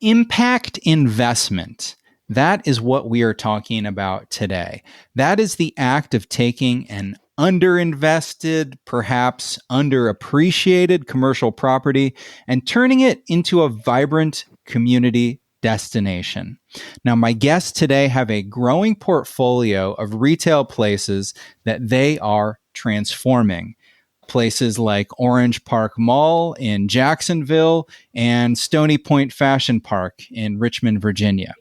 Impact investment. That is what we are talking about today. That is the act of taking an underinvested, perhaps underappreciated commercial property and turning it into a vibrant community destination. Now, my guests today have a growing portfolio of retail places that they are transforming. Places like Orange Park Mall in Jacksonville and Stony Point Fashion Park in Richmond, Virginia.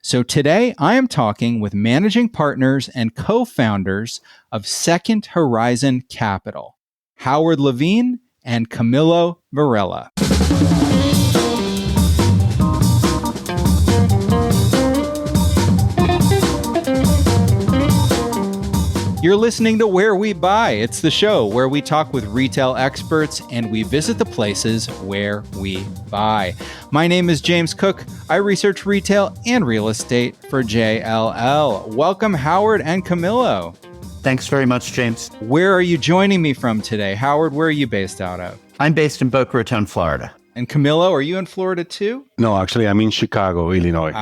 So today I am talking with managing partners and co-founders of Second Horizon Capital, Howard Levine and Camilo Varela. You're listening to Where We Buy. It's the show where we talk with retail experts and we visit the places where we buy. My name is James Cook. I research retail and real estate for JLL. Welcome, Howard and Camilo. Thanks very much, James. Where are you joining me from today? Howard, where are you based out of? I'm based in Boca Raton, Florida. And Camilo, are you in Florida too? No, actually, I'm in Chicago, Illinois.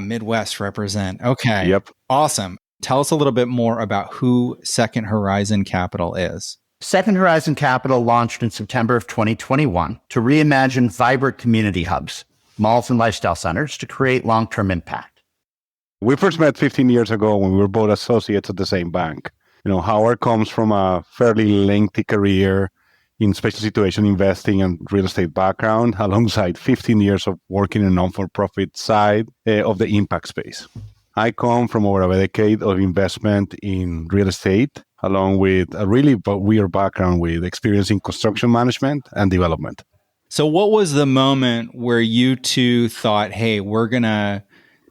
Midwest represent. Okay. Yep. Awesome. Tell us a little bit more about who Second Horizon Capital is. Second Horizon Capital launched in September of 2021 to reimagine vibrant community hubs, malls and lifestyle centers to create long-term impact. We first met 15 years ago when we were both associates at the same bank. Howard comes from a fairly lengthy career in special situation investing and real estate background, alongside 15 years of working in the non-for-profit side of the impact space. I come from over a decade of investment in real estate, along with a really weird background with experience in construction management and development. So what was the moment where you two thought, hey,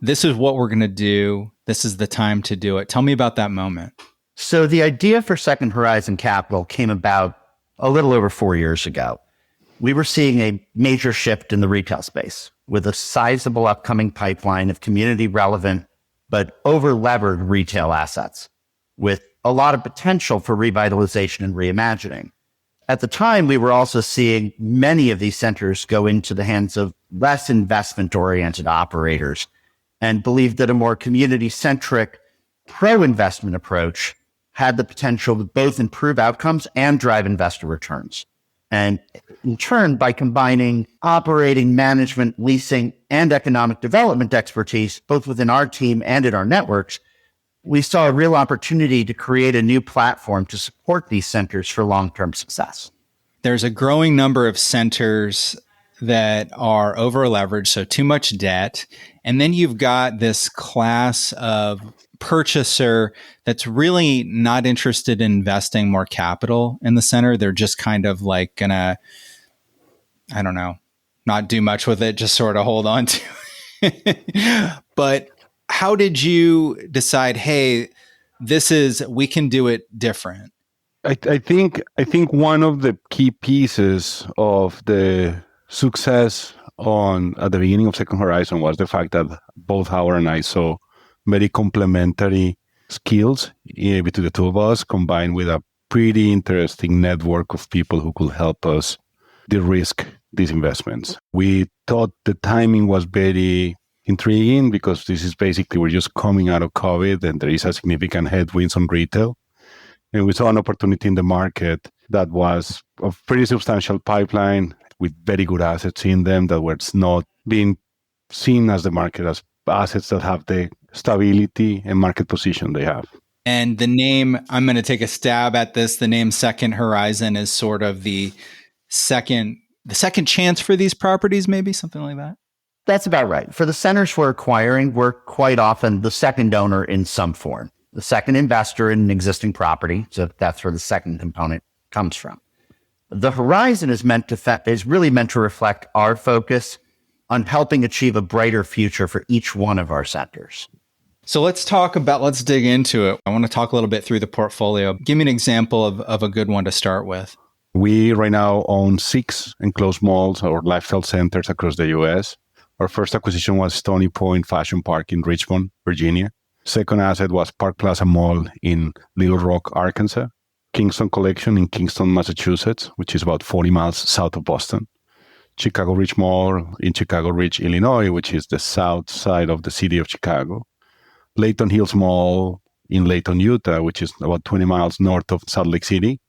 this is what we're going to do. This is the time to do it. Tell me about that moment. So the idea for Second Horizon Capital came about a little over 4 years ago. We were seeing a major shift in the retail space with a sizable upcoming pipeline of community relevant but over-levered retail assets with a lot of potential for revitalization and reimagining. At the time, we were also seeing many of these centers go into the hands of less investment-oriented operators and believed that a more community-centric, pro-investment approach had the potential to both improve outcomes and drive investor returns. And in turn, by combining operating, management, leasing, and economic development expertise, both within our team and in our networks, we saw a real opportunity to create a new platform to support these centers for long-term success. There's a growing number of centers that are over-leveraged, so too much debt. And then you've got this class of purchaser that's really not interested in investing more capital in the center. They're just kind of like gonna, I don't know, not do much with it, just sort of hold on to it. But how did you decide, hey, we can do it different? I think one of the key pieces of the success at the beginning of Second Horizon was the fact that both Howard and I saw very complementary skills between the two of us, combined with a pretty interesting network of people who could help us de-risk these investments. We thought the timing was very intriguing because this is basically, we're just coming out of COVID and there is a significant headwinds on retail. And we saw an opportunity in the market that was a pretty substantial pipeline with very good assets in them that were not being seen as the market as assets that have the stability and market position they have. And the name, I'm going to take a stab at this. The name Second Horizon is sort of the second chance for these properties, maybe something like that. That's about right. For the centers we're acquiring, we're quite often the second owner in some form, the second investor in an existing property. So that's where the second component comes from. The horizon is really meant to reflect our focus on helping achieve a brighter future for each one of our centers. So let's dig into it. I want to talk a little bit through the portfolio. Give me an example of a good one to start with. We right now own 6 enclosed malls or lifestyle centers across the U.S. Our first acquisition was Stony Point Fashion Park in Richmond, Virginia. Second asset was Park Plaza Mall in Little Rock, Arkansas. Kingston Collection in Kingston, Massachusetts, which is about 40 miles south of Boston. Chicago Ridge Mall in Chicago Ridge, Illinois, which is the south side of the city of Chicago. Layton Hills Mall in Layton, Utah, which is about 20 miles north of Salt Lake City.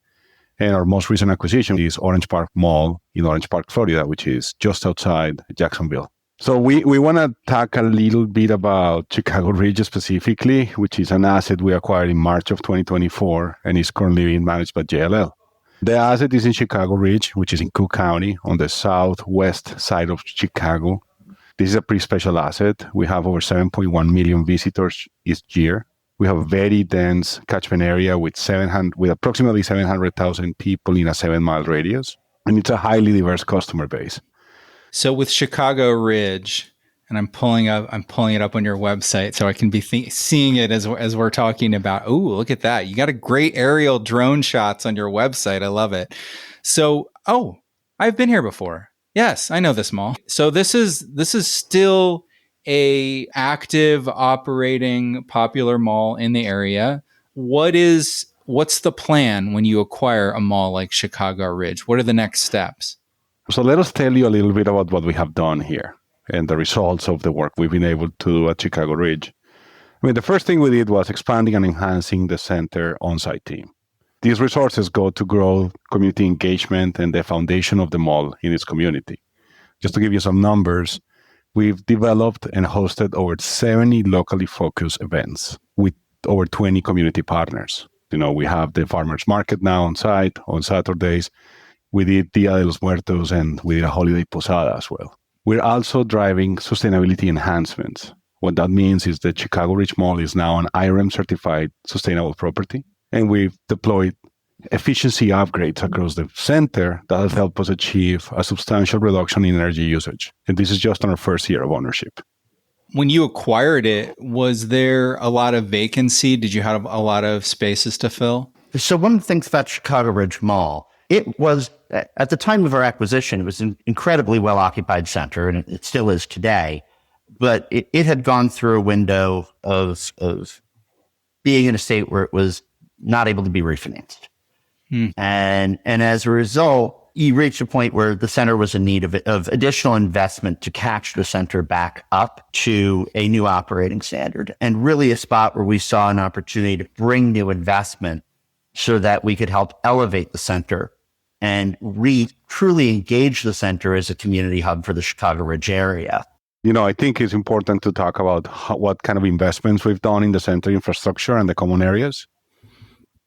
And our most recent acquisition is Orange Park Mall in Orange Park, Florida, which is just outside Jacksonville. So we want to talk a little bit about Chicago Ridge specifically, which is an asset we acquired in March of 2024 and is currently being managed by JLL. The asset is in Chicago Ridge, which is in Cook County on the southwest side of Chicago. This is a pretty special asset. We have over 7.1 million visitors each year. We have a very dense catchment area with approximately 700,000 people in a 7-mile radius. And it's a highly diverse customer base. So with Chicago Ridge, and I'm pulling it up on your website so I can be seeing it as we're talking about. Oh, look at that. You got a great aerial drone shots on your website. I love it. So, I've been here before. Yes, I know this mall. So this is still a active operating popular mall in the area. What's the plan when you acquire a mall like Chicago Ridge? What are the next steps? So let us tell you a little bit about what we have done here and the results of the work we've been able to do at Chicago Ridge. I mean, the first thing we did was expanding and enhancing the center on-site team. These resources go to grow community engagement and the foundation of the mall in its community. Just to give you some numbers, we've developed and hosted over 70 locally focused events with over 20 community partners. We have the farmers market now on site on Saturdays. We did Dia de los Muertos and we did a holiday posada as well. We're also driving sustainability enhancements. What that means is that Chicago Ridge Mall is now an IREM certified sustainable property. And we've deployed efficiency upgrades across the center that have helped us achieve a substantial reduction in energy usage. And this is just on our first year of ownership. When you acquired it, was there a lot of vacancy? Did you have a lot of spaces to fill? So one of the things about Chicago Ridge Mall, it was, at the time of our acquisition, it was an incredibly well-occupied center, and it still is today. But it had gone through a window of being in a state where it was not able to be refinanced. And as a result, you reached a point where the center was in need of additional investment to catch the center back up to a new operating standard, and really a spot where we saw an opportunity to bring new investment so that we could help elevate the center and truly engage the center as a community hub for the Chicago Ridge area. I think it's important to talk about what kind of investments we've done in the center infrastructure and the common areas.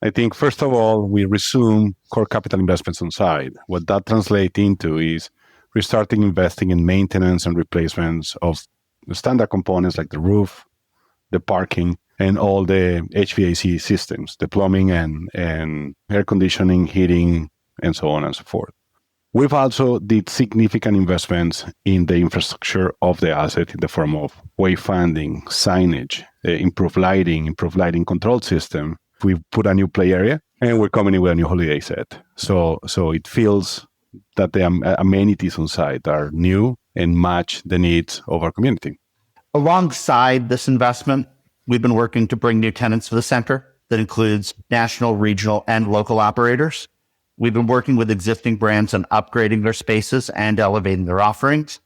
I think, first of all, we resume core capital investments on site. What that translates into is restarting investing in maintenance and replacements of the standard components like the roof, the parking, and all the HVAC systems, the plumbing and air conditioning, heating, and so on and so forth. We've also did significant investments in the infrastructure of the asset in the form of wayfinding, signage, improved lighting control system. We've put a new play area, and we're coming in with a new holiday set. So it feels that the amenities on site are new and match the needs of our community. Alongside this investment, we've been working to bring new tenants to the center. That includes national, regional, and local operators. We've been working with existing brands on upgrading their spaces and elevating their offerings.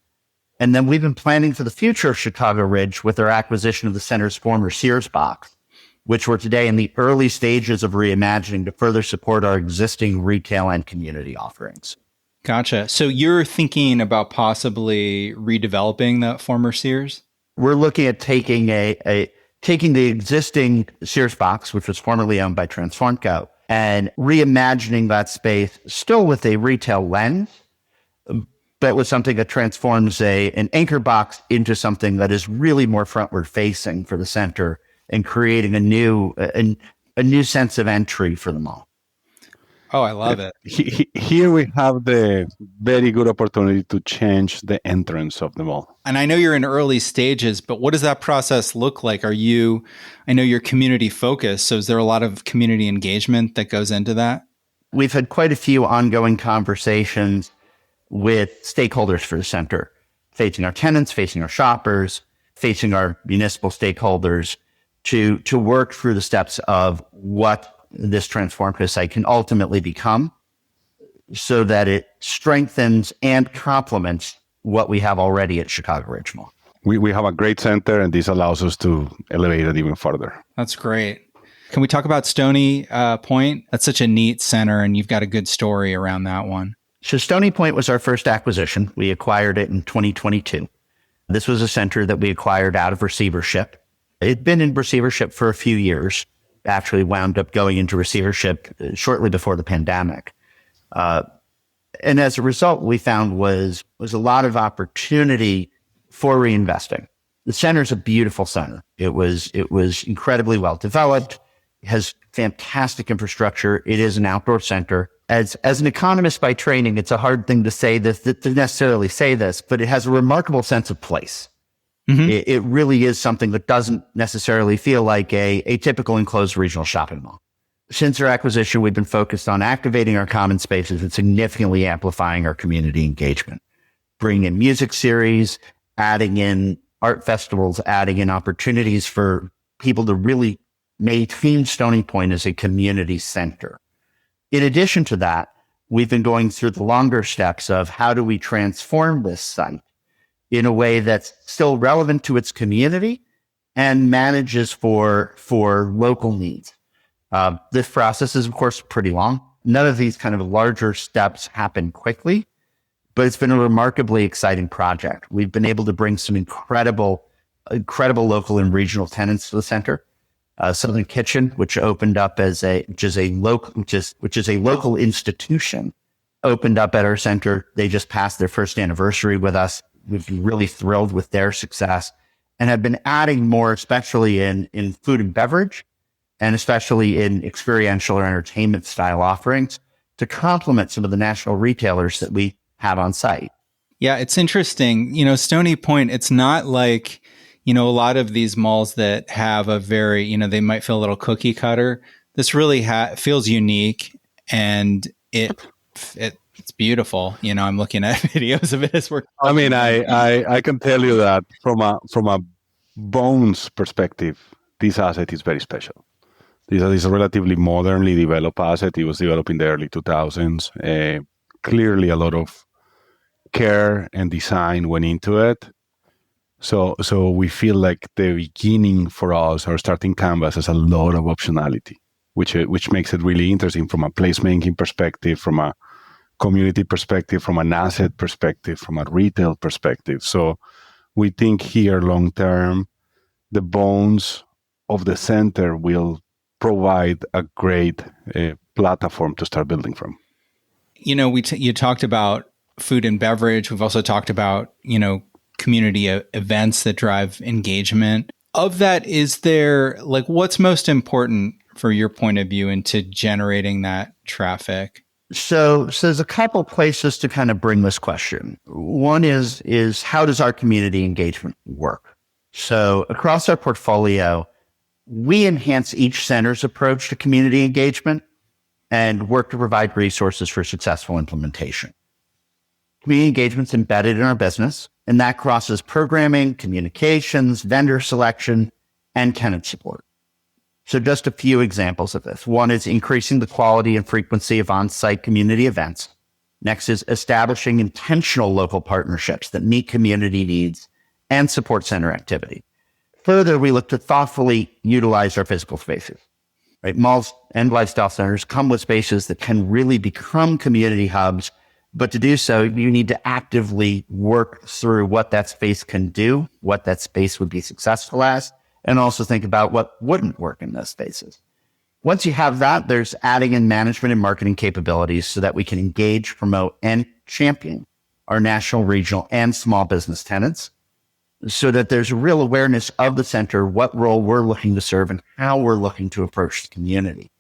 And then we've been planning for the future of Chicago Ridge with our acquisition of the center's former Sears box, which we're today in the early stages of reimagining to further support our existing retail and community offerings. Gotcha. So you're thinking about possibly redeveloping that former Sears? We're looking at taking taking the existing Sears box, which was formerly owned by Transformco, and reimagining that space still with a retail lens, but with something that transforms an anchor box into something that is really more frontward facing for the center and creating a new sense of entry for the mall. Oh, I love it. Here we have the very good opportunity to change the entrance of the mall. And I know you're in early stages, but what does that process look like? I know you're community focused, so is there a lot of community engagement that goes into that? We've had quite a few ongoing conversations with stakeholders for the center, facing our tenants, facing our shoppers, facing our municipal stakeholders to work through the steps of what this Transformco site can ultimately become. so that it strengthens and complements what we have already at Chicago Ridge Mall. We have a great center, and this allows us to elevate it even further. That's great. Can we talk about Stony Point? That's such a neat center, and you've got a good story around that one. So Stony Point was our first acquisition. We acquired it in 2022. This was a center that we acquired out of receivership. It'd been in receivership for a few years, actually wound up going into receivership shortly before the pandemic. And as a result, we found was a lot of opportunity for reinvesting. The center is a beautiful center. It was incredibly well developed. It has fantastic infrastructure. It is an outdoor center. As an economist by training, it's a hard thing to say this, to necessarily say this, but it has a remarkable sense of place. Mm-hmm. It really is something that doesn't necessarily feel like a typical enclosed regional shopping mall. Since our acquisition, we've been focused on activating our common spaces and significantly amplifying our community engagement, bringing in music series, adding in art festivals, adding in opportunities for people to really maintain Stony Point as a community center. In addition to that, we've been going through the longer steps of how do we transform this site in a way that's still relevant to its community and manages for local needs. This process is, of course, pretty long. None of these kind of larger steps happen quickly, but it's been a remarkably exciting project. We've been able to bring some incredible local and regional tenants to the center. Southern Kitchen, which opened up which is a local institution, opened up at our center. They just passed their first anniversary with us. We've been really thrilled with their success and have been adding more, especially in food and beverage, and especially in experiential or entertainment style offerings to complement some of the national retailers that we have on site. Yeah, it's interesting. Stony Point, it's not like, a lot of these malls that have a very, they might feel a little cookie cutter. This really feels unique, and it's beautiful. I'm looking at videos of it as we're talking. I mean, I can tell you that from a bones perspective, this asset is very special. This is a relatively modernly developed asset. It was developed in the early 2000s. Clearly, a lot of care and design went into it. So we feel like the beginning for us, our starting canvas, has a lot of optionality, which makes it really interesting from a placemaking perspective, from a community perspective, from an asset perspective, from a retail perspective. So we think here long term, the bones of the center will provide a great platform to start building from. You talked about food and beverage. We've also talked about, community events that drive engagement. Of that, is there, what's most important for your point of view into generating that traffic? So there's a couple places to kind of bring this question. One is how does our community engagement work? So across our portfolio, we enhance each center's approach to community engagement and work to provide resources for successful implementation. Community engagement's embedded in our business, and that crosses programming, communications, vendor selection, and tenant support. So just a few examples of this. One is increasing the quality and frequency of on-site community events. Next is establishing intentional local partnerships that meet community needs and support center activity. Further, we look to thoughtfully utilize our physical spaces. Right? Malls and lifestyle centers come with spaces that can really become community hubs, but to do so, you need to actively work through what that space can do, what that space would be successful as, and also think about what wouldn't work in those spaces. Once you have that, there's adding in management and marketing capabilities so that we can engage, promote, and champion our national, regional, and small business tenants so that there's a real awareness of the center, what role we're looking to serve, and how we're looking to approach the community.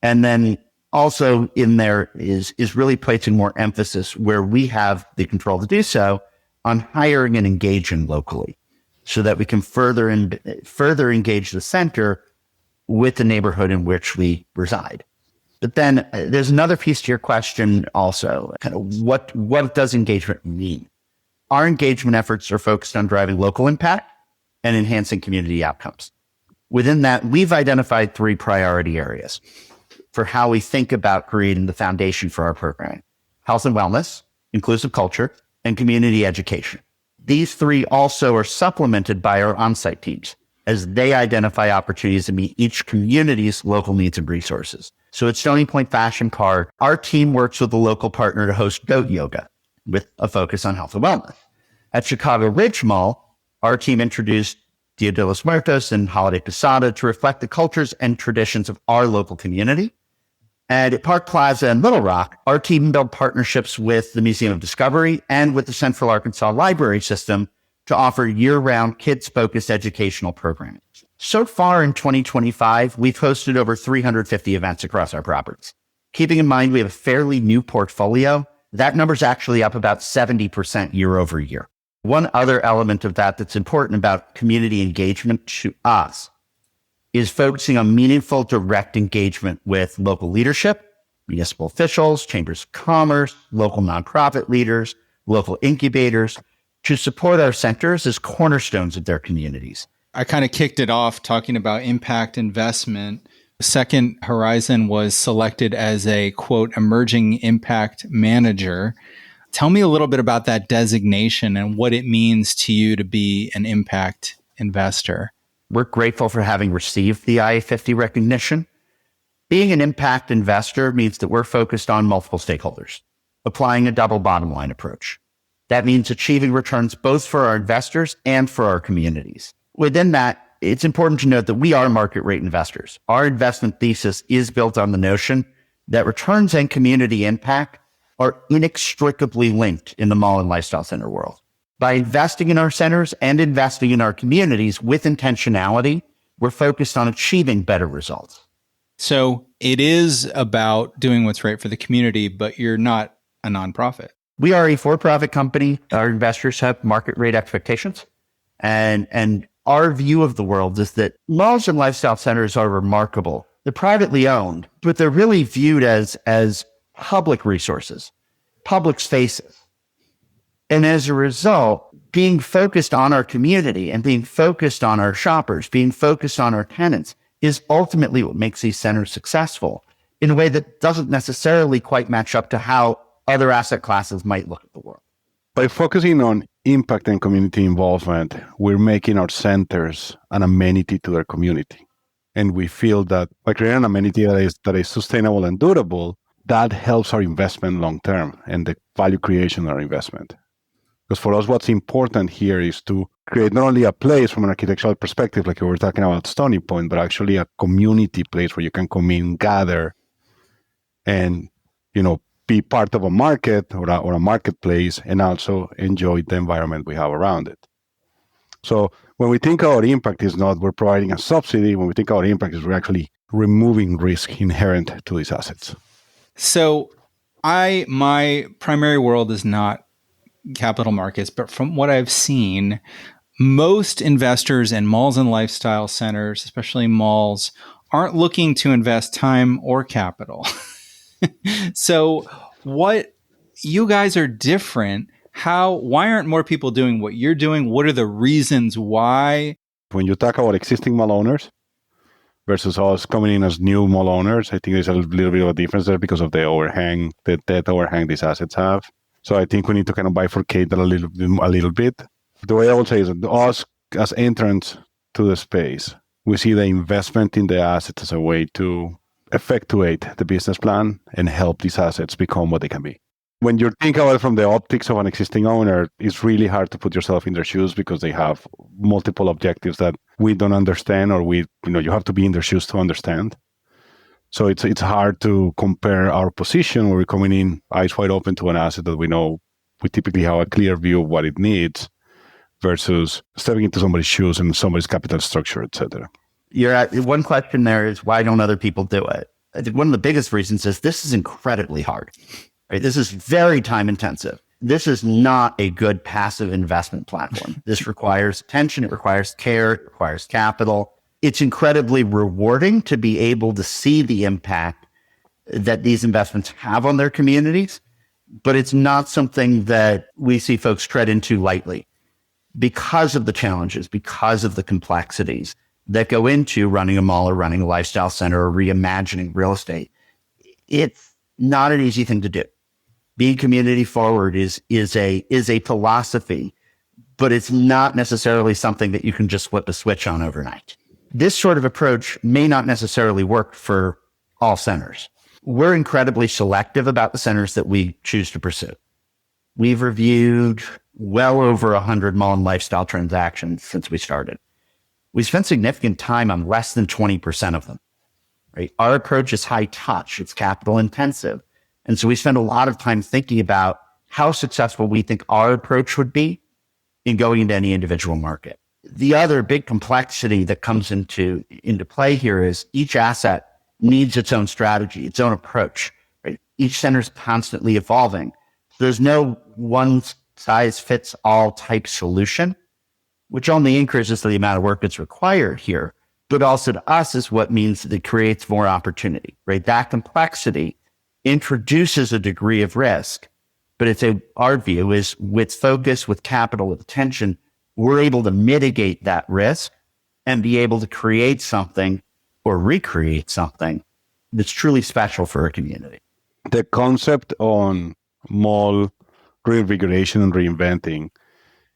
And then also in there is really placing more emphasis where we have the control to do so on hiring and engaging locally so that we can further engage the center with the neighborhood in which we reside. But then there's another piece to your question also, kind of what does engagement mean? Our engagement efforts are focused on driving local impact and enhancing community outcomes. Within that, we've identified 3 priority areas for how we think about creating the foundation for our programming. health and wellness, inclusive culture, and community education. These three also are supplemented by our on-site teams as they identify opportunities to meet each community's local needs and resources. So at Stony Point Fashion Park, our team works with a local partner to host goat yoga with a focus on health and wellness. At Chicago Ridge Mall, our team introduced Dia de los Muertos and Holiday Posada to reflect the cultures and traditions of our local community. And at Park Plaza in Little Rock, our team built partnerships with the Museum of Discovery and with the Central Arkansas Library System to offer year-round kids-focused educational programming. So far in 2025, we've hosted over 350 events across our properties. Keeping in mind we have a fairly new portfolio, that number's actually up about 70% year over year. One other element of that that's important about community engagement to us is focusing on meaningful direct engagement with local leadership, municipal officials, chambers of commerce, local nonprofit leaders, local incubators, to support our centers as cornerstones of their communities. I kind of kicked it off talking about impact investment. Second Horizon was selected as a, quote, emerging impact manager. Tell me a little bit about that designation and what it means to you to be an impact investor. We're grateful for having received the IA50 recognition. Being an impact investor means that we're focused on multiple stakeholders, applying a double bottom line approach. That means achieving returns both for our investors and for our communities. Within that, it's important to note that we are market rate investors. Our investment thesis is built on the notion that returns and community impact are inextricably linked in the mall and lifestyle center world. By investing in our centers and investing in our communities with intentionality, we're focused on achieving better results. So it is about doing what's right for the community, but you're not a nonprofit. We are a for-profit company. Our investors have market rate expectations. And our view of the world is that malls and lifestyle centers are remarkable. They're privately owned, but they're really viewed as public resources, public spaces. And as a result, being focused on our community and being focused on our shoppers, being focused on our tenants is ultimately what makes these centers successful in a way that doesn't necessarily quite match up to how other asset classes might look at the world. By focusing on impact and community involvement, we're making our centers an amenity to their community. And we feel that by creating an amenity that is sustainable and durable, that helps our investment long term and the value creation of our investment. Because for us, what's important here is to create not only a place from an architectural perspective, like we were talking about Stony Point, but actually a community place where you can come in, gather, and be part of a market or a marketplace, and also enjoy the environment we have around it. So when we think our impact is not we're providing a subsidy, when we think our impact is we're actually removing risk inherent to these assets. So my primary world is not capital markets, but from what I've seen, most investors in malls and lifestyle centers, especially malls, aren't looking to invest time or capital. So what you guys are different. Why aren't more people doing what you're doing? What are the reasons why? When you talk about existing mall owners versus us coming in as new mall owners, I think there's a little bit of a difference there because of the overhang, the debt overhang these assets have. So I think we need to kind of bifurcate that a little bit. The way I would say is that us as entrants to the space, we see the investment in the assets as a way to effectuate the business plan and help these assets become what they can be. When you think about it from the optics of an existing owner, it's really hard to put yourself in their shoes because they have multiple objectives that we don't understand, or you have to be in their shoes to understand. So it's hard to compare our position where we're coming in eyes wide open to an asset that we know we typically have a clear view of what it needs versus stepping into somebody's shoes and somebody's capital structure, et cetera. One question there is, why don't other people do it? I think one of the biggest reasons is this is incredibly hard. Right? This is very time intensive. This is not a good passive investment platform. This requires attention. It requires care. It requires capital. It's incredibly rewarding to be able to see the impact that these investments have on their communities, but it's not something that we see folks tread into lightly because of the challenges, because of the complexities that go into running a mall or running a lifestyle center or reimagining real estate. It's not an easy thing to do. Being community forward is a philosophy, but it's not necessarily something that you can just flip a switch on overnight. This sort of approach may not necessarily work for all centers. We're incredibly selective about the centers that we choose to pursue. We've reviewed well over 100 mall and lifestyle transactions since we started. We spent significant time on less than 20% of them. Right? Our approach is high touch. It's capital intensive. And so we spend a lot of time thinking about how successful we think our approach would be in going into any individual market. The other big complexity that comes into play here is each asset needs its own strategy, its own approach. Right? Each center is constantly evolving. There's no one size fits all type solution, which only increases the amount of work that's required here, but also to us is what means that it creates more opportunity, right? That complexity introduces a degree of risk, but our view is with focus, with capital, with attention, we're able to mitigate that risk and be able to create something or recreate something that's truly special for a community. The concept on mall reinvigoration and reinventing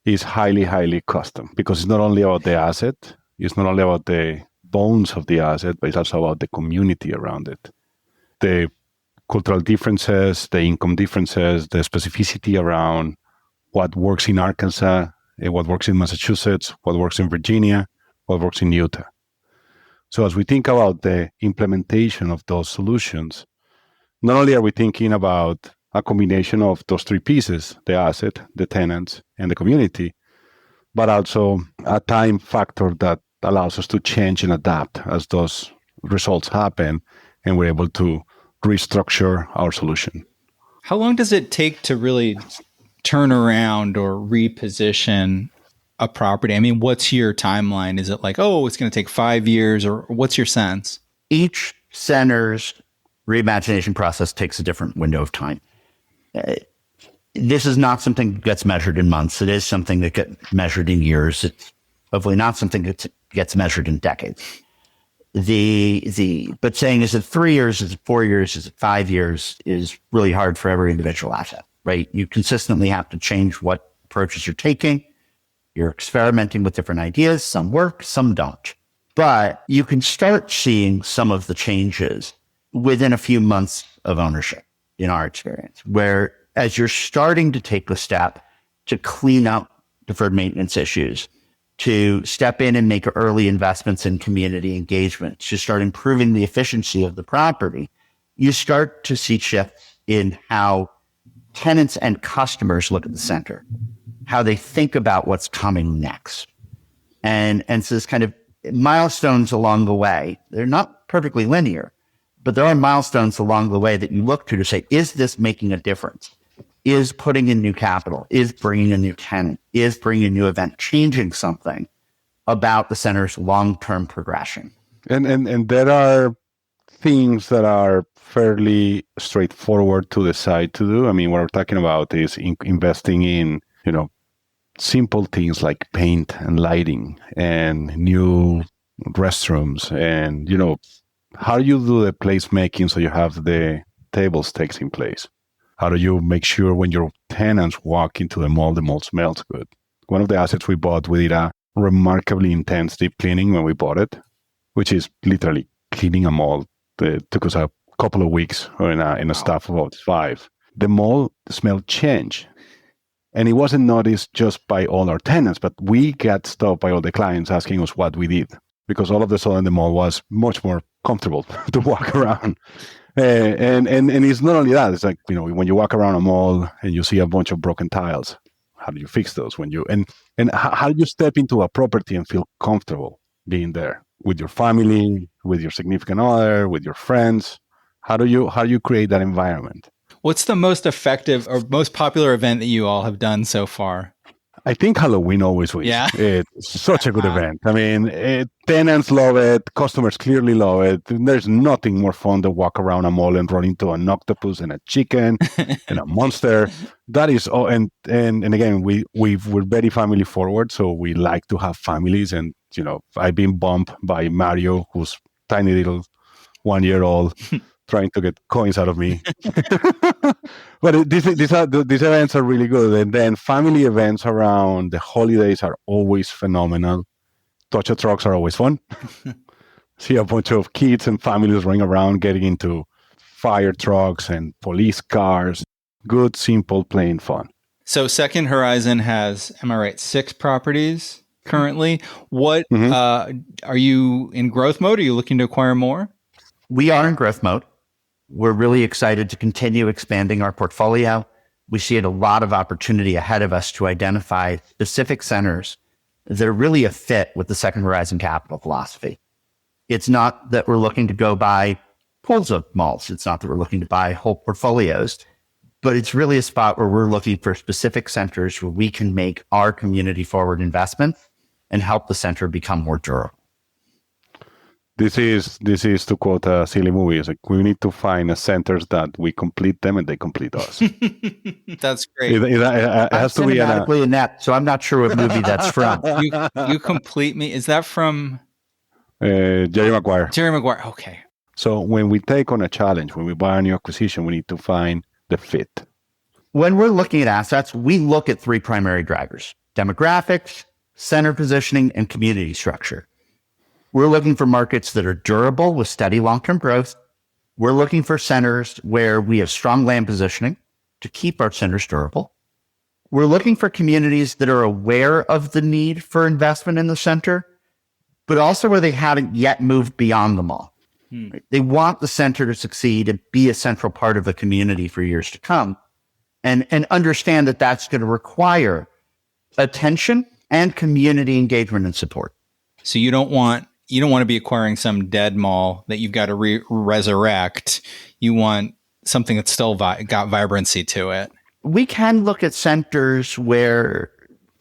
is highly, highly custom because it's not only about the asset, it's not only about the bones of the asset, but it's also about the community around it. The cultural differences, the income differences, the specificity around what works in Arkansas, what works in Massachusetts, what works in Virginia, what works in Utah. So as we think about the implementation of those solutions, not only are we thinking about a combination of those three pieces, the asset, the tenants, and the community, but also a time factor that allows us to change and adapt as those results happen, and we're able to restructure our solution. How long does it take to really turn around or reposition a property? I mean, what's your timeline? Is it like, oh, it's going to take 5 years, or what's your sense? Each center's reimagination process takes a different window of time. This is not something that gets measured in months. It is something that gets measured in years. It's hopefully not something that gets measured in decades. But saying, is it 3 years, is it 4 years, is it 5 years, is really hard for every individual asset, right? You consistently have to change what approaches you're taking. You're experimenting with different ideas. Some work, some don't. But you can start seeing some of the changes within a few months of ownership, in our experience, where as you're starting to take the step to clean up deferred maintenance issues, to step in and make early investments in community engagement, to start improving the efficiency of the property, you start to see shifts in how tenants and customers look at the center, how they think about what's coming next. And so there's kind of milestones along the way. They're not perfectly linear, but there are milestones along the way that you look to say, is this making a difference? Is putting in new capital, is bringing a new tenant, is bringing a new event, changing something about the center's long-term progression? And there are things that are fairly straightforward to decide to do. I mean, what we're talking about is investing in, simple things like paint and lighting and new restrooms and, how do you do the placemaking so you have the table stakes in place? How do you make sure when your tenants walk into the mall smells good? One of the assets we bought, we did a remarkably intense deep cleaning when we bought it, which is literally cleaning a mall. It took us a couple of weeks in a staff of about 5. The mall smell changed. And it wasn't noticed just by all our tenants, but we got stopped by all the clients asking us what we did, because all of a sudden the mall was much more comfortable to walk around. And it's not only that, it's like, when you walk around a mall and you see a bunch of broken tiles, how do you fix those and how do you step into a property and feel comfortable being there with your family, with your significant other, with your friends? How do you create that environment? What's the most effective or most popular event that you all have done so far? I think Halloween always wins. Yeah. It's such a good event. I mean, tenants love it. Customers clearly love it. There's nothing more fun than walk around a mall and run into an octopus and a chicken and a monster. That is, and again, we're very family forward, so we like to have families. And, I've been bumped by Mario, who's tiny little 1-year-old, trying to get coins out of me. But these events are really good. And then family events around the holidays are always phenomenal. Touch trucks are always fun. See a bunch of kids and families running around getting into fire trucks and police cars. Good, simple, plain fun. So Second Horizon has, am I right, 6 properties currently? What are you in growth mode? Are you looking to acquire more? We are in growth mode. We're really excited to continue expanding our portfolio. We see a lot of opportunity ahead of us to identify specific centers that are really a fit with the Second Horizon Capital philosophy. It's not that we're looking to go buy pools of malls. It's not that we're looking to buy whole portfolios, but it's really a spot where we're looking for specific centers where we can make our community forward investment and help the center become more durable. This is to quote a silly movie. It's like we need to find centers that we complete them and they complete us. That's great. It has to be cinematically inept, so I'm not sure what movie that's from. You complete me. Is that from Jerry Maguire? Jerry Maguire. Okay. So when we take on a challenge, when we buy a new acquisition, we need to find the fit. When we're looking at assets, we look at 3 primary drivers: demographics, center positioning, and community structure. We're looking for markets that are durable with steady long-term growth. We're looking for centers where we have strong land positioning to keep our centers durable. We're looking for communities that are aware of the need for investment in the center, but also where they haven't yet moved beyond the mall. They want the center to succeed and be a central part of the community for years to come, and understand that that's going to require attention and community engagement and support. So you don't want to be acquiring some dead mall that you've got to resurrect. You want something that's still got vibrancy to it. We can look at centers where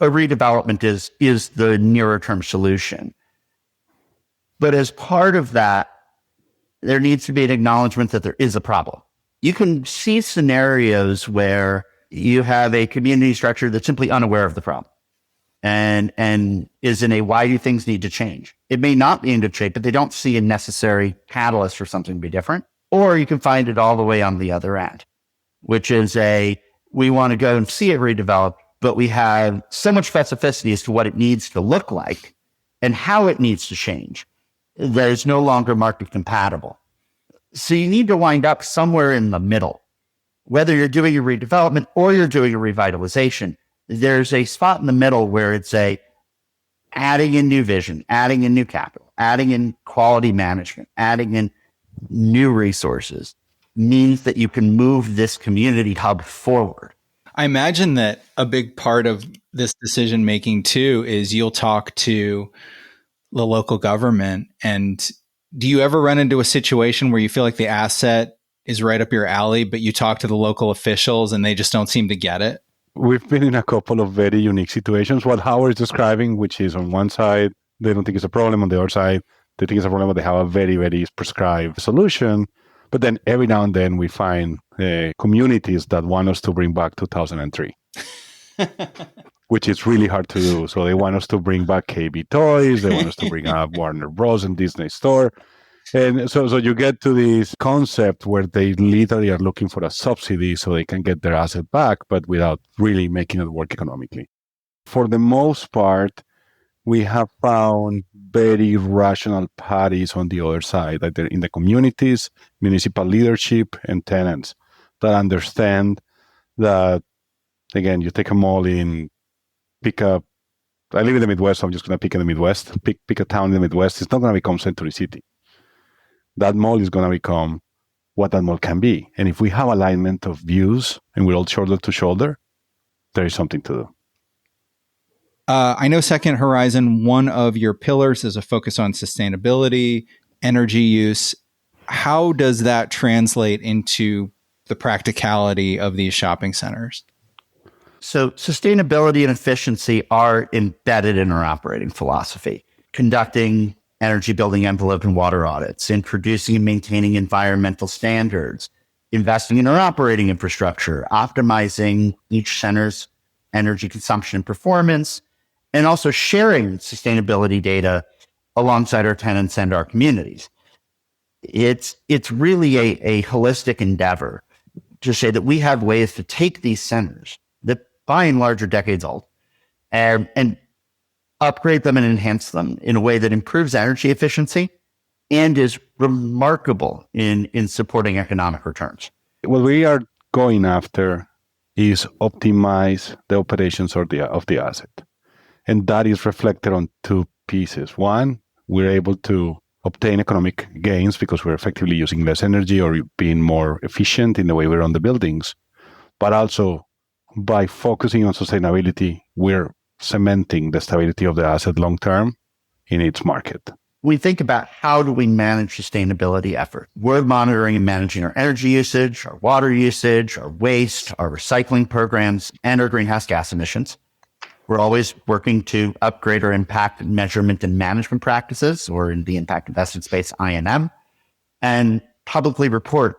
a redevelopment is the nearer term solution. But as part of that, there needs to be an acknowledgement that there is a problem. You can see scenarios where you have a community structure that's simply unaware of the problem and is in a why do things need to change. It may not be in good shape, but they don't see a necessary catalyst for something to be different. Or you can find it all the way on the other end, which is we want to go and see it redeveloped, but we have so much specificity as to what it needs to look like and how it needs to change that it's no longer market compatible. So you need to wind up somewhere in the middle. Whether you're doing a redevelopment or you're doing a revitalization, there's a spot in the middle where it's adding in new vision, adding in new capital, adding in quality management, adding in new resources means that you can move this community hub forward. I imagine that a big part of this decision making too is you'll talk to the local government. And do you ever run into a situation where you feel like the asset is right up your alley, but you talk to the local officials and they just don't seem to get it? We've been in a couple of very unique situations. What Howard is describing, which is on one side, they don't think it's a problem. On the other side, they think it's a problem, but they have a very, very prescribed solution. But then every now and then we find communities that want us to bring back 2003. Which is really hard to do. So they want us to bring back KB Toys. They want us to bring up Warner Bros. And Disney Store. And so you get to this concept where they literally are looking for a subsidy so they can get their asset back, but without really making it work economically. For the most part, we have found very rational parties on the other side, either in the communities, municipal leadership, and tenants that understand that, again, you take a mall in, I live in the Midwest, so I'm just going to pick in the Midwest, pick a town in the Midwest. It's not going to become Century City. That mall is going to become what that mall can be. And if we have alignment of views and we're all shoulder to shoulder, there is something to do. I know Second Horizon, one of your pillars is a focus on sustainability, energy use. How does that translate into the practicality of these shopping centers? So sustainability and efficiency are embedded in our operating philosophy. Conducting energy building envelope and water audits, introducing and maintaining environmental standards, investing in our operating infrastructure, optimizing each center's energy consumption and performance, and also sharing sustainability data alongside our tenants and our communities. It's really a holistic endeavor to say that we have ways to take these centers that by and large are decades old and upgrade them and enhance them in a way that improves energy efficiency and is remarkable in supporting economic returns. What we are going after is optimize the operations of the asset. And that is reflected on two pieces. One, we're able to obtain economic gains because we're effectively using less energy or being more efficient in the way we run the buildings. But also, by focusing on sustainability, we're cementing the stability of the asset long term in its market. We think about how do we manage sustainability effort. We're monitoring and managing our energy usage, our water usage, our waste, our recycling programs, and our greenhouse gas emissions. We're always working to upgrade our impact measurement and management practices, or in the impact invested space, I&M, and publicly report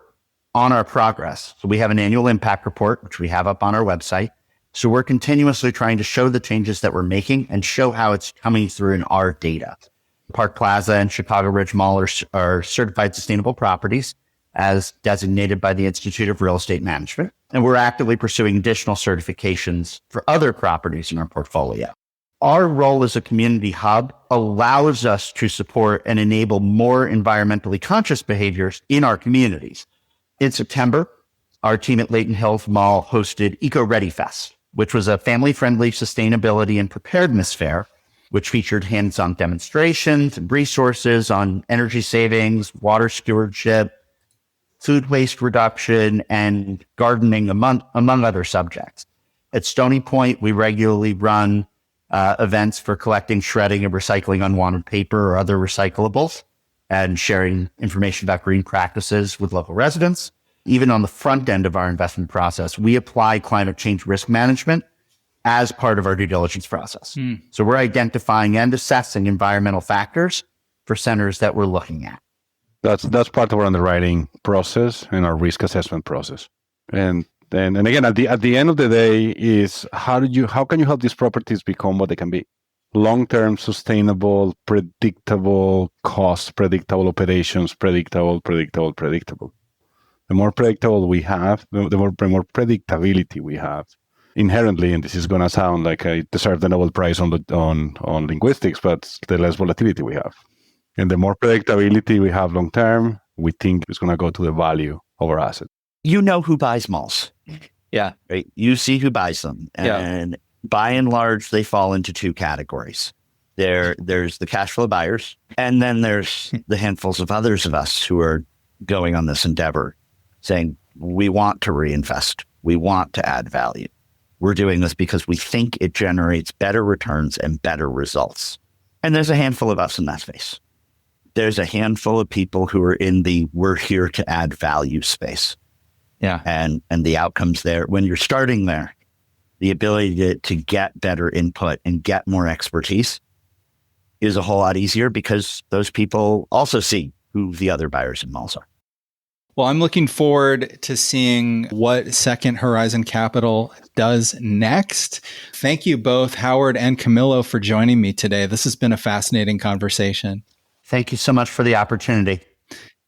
on our progress. So we have an annual impact report, which we have up on our website. So we're continuously trying to show the changes that we're making and show how it's coming through in our data. Park Plaza and Chicago Ridge Mall are certified sustainable properties as designated by the Institute of Real Estate Management. And we're actively pursuing additional certifications for other properties in our portfolio. Our role as a community hub allows us to support and enable more environmentally conscious behaviors in our communities. In September, our team at Layton Hills Mall hosted Eco Ready Fest, which was a family-friendly sustainability and preparedness fair, which featured hands-on demonstrations and resources on energy savings, water stewardship, food waste reduction, and gardening, among other subjects. At Stony Point, we regularly run events for collecting, shredding, and recycling unwanted paper or other recyclables and sharing information about green practices with local residents. Even on the front end of our investment process, we apply climate change risk management as part of our due diligence process. So we're identifying and assessing environmental factors for centers that we're looking at. That's part of our underwriting process and our risk assessment process. And again, at the end of the day, is how can you help these properties become what they can be? Long-term, sustainable, predictable costs, predictable operations, predictable. The more predictable we have, the more predictability we have inherently, and this is going to sound like I deserve the Nobel Prize on linguistics, but the less volatility we have. And the more predictability we have long term, we think it's going to go to the value of our asset. You know who buys malls. Yeah. Right? You see who buys them. And by and large, they fall into two categories. There's the cash flow buyers, and then there's the handfuls of others of us who are going on this endeavor saying, we want to reinvest. We want to add value. We're doing this because we think it generates better returns and better results. And there's a handful of us in that space. There's a handful of people who are in the we're here to add value space. Yeah. And the outcomes there, when you're starting there, the ability to get better input and get more expertise is a whole lot easier because those people also see who the other buyers in malls are. Well, I'm looking forward to seeing what Second Horizon Capital does next. Thank you both, Howard and Camilo, for joining me today. This has been a fascinating conversation. Thank you so much for the opportunity.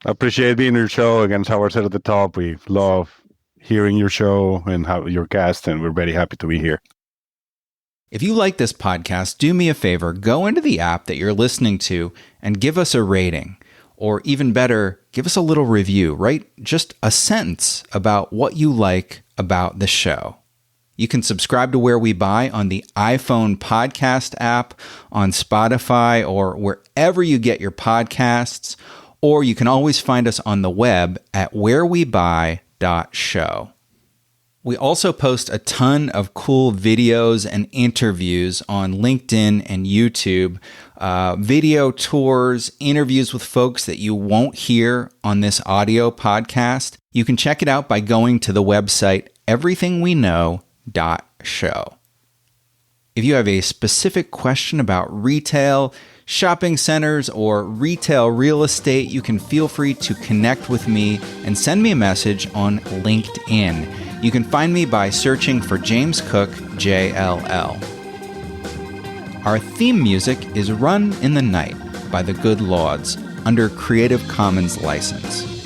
I appreciate being on your show. Again, as Howard said at the top, we love hearing your show and how your guest, and we're very happy to be here. If you like this podcast, do me a favor, go into the app that you're listening to and give us a rating. Or even better, give us a little review, write just a sentence about what you like about the show. You can subscribe to Where We Buy on the iPhone podcast app, on Spotify, or wherever you get your podcasts. Or you can always find us on the web at wherewebuy.show. We also post a ton of cool videos and interviews on LinkedIn and YouTube, video tours, interviews with folks that you won't hear on this audio podcast. You can check it out by going to the website everythingweknow.show. If you have a specific question about retail, shopping centers, or retail real estate, you can feel free to connect with me and send me a message on LinkedIn. You can find me by searching for James Cook, JLL. Our theme music is Run in the Night by the Good Lords. under Creative Commons license.